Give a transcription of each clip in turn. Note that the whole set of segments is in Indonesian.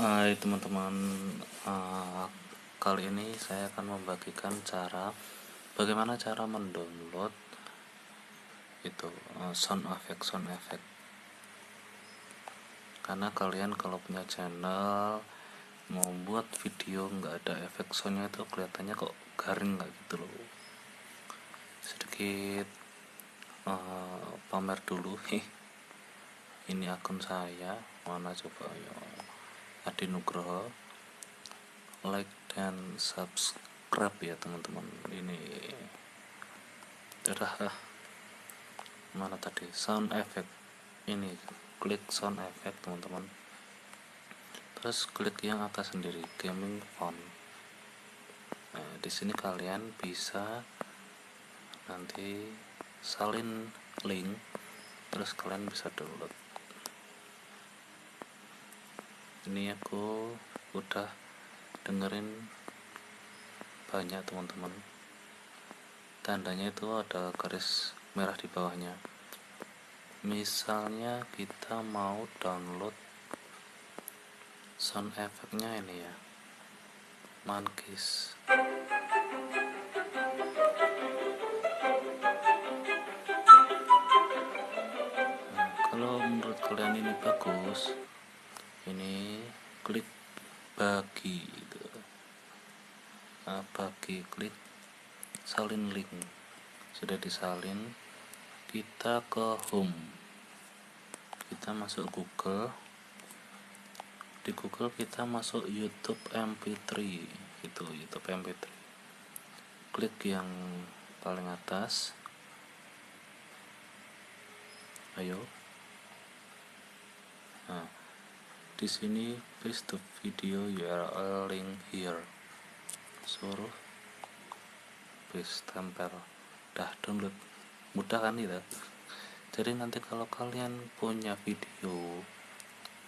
Hai teman-teman, kali ini saya akan membagikan bagaimana cara mendownload itu sound effect. Karena kalian kalau punya channel mau buat video nggak ada efek soundnya itu kelihatannya kok garing nggak gitu loh. Sedikit pamer dulu. Ini akun saya, mana coba ya, Adi Nugroho. Like dan subscribe ya teman-teman. Ini udah mana tadi sound effect, ini klik sound effect teman-teman, terus klik yang atas sendiri, gaming font. Nah, di sini kalian bisa nanti salin link, terus kalian bisa download. Ini aku udah dengerin banyak teman-teman, tandanya itu ada garis merah di bawahnya. Misalnya kita mau download sound effect-nya ini ya, Monkeys. Nah, kalau menurut kalian ini bagus, ini klik bagi gitu. Bagi, klik salin link. Sudah disalin, kita ke home, kita masuk Google. Di Google kita masuk YouTube MP3, itu YouTube MP3. Klik yang paling atas, ayo. Nah, di sini paste the video URL link here, suruh paste, tempel, dah download. Mudah kan itu. Jadi nanti kalau kalian punya video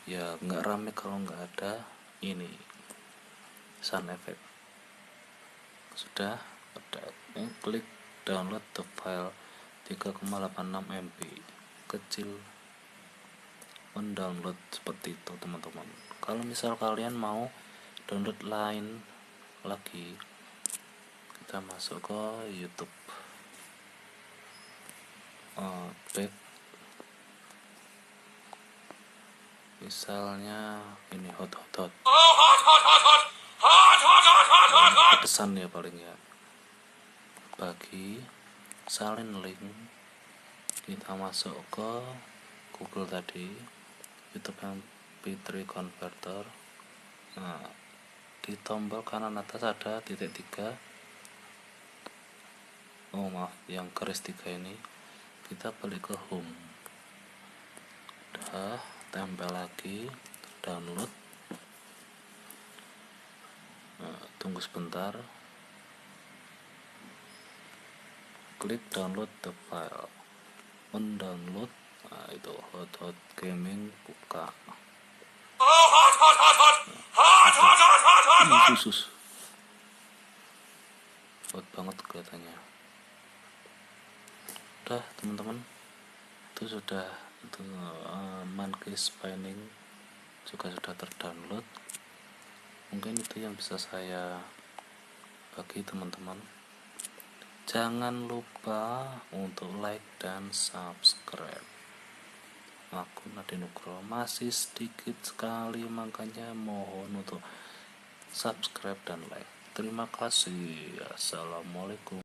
ya nggak rame kalau nggak ada ini sound effect. Sudah ada, klik download the file 3,86 MB, kecil, mendownload seperti itu teman-teman. Kalau misal kalian mau download lain lagi, kita masuk ke YouTube, back, misalnya ini hot pedesan ya paling ya. Bagi, salin link, kita masuk ke Google tadi, YouTube MP3 converter. Nah, di tombol kanan atas ada titik 3, yang garis 3 ini, kita balik ke home, udah tempel lagi, download. Nah, tunggu sebentar, klik download the file, mendownload. Nah, itu hot gaming, buka. Khusus hot banget kelihatannya. Udah teman-teman, itu sudah, itu Monkeys Spinning juga sudah terdownload. Mungkin itu yang bisa saya bagi teman-teman. Jangan lupa untuk like dan subscribe. Akun Adi Nugroho masih sedikit sekali, makanya mohon untuk subscribe dan like. Terima kasih. Assalamualaikum.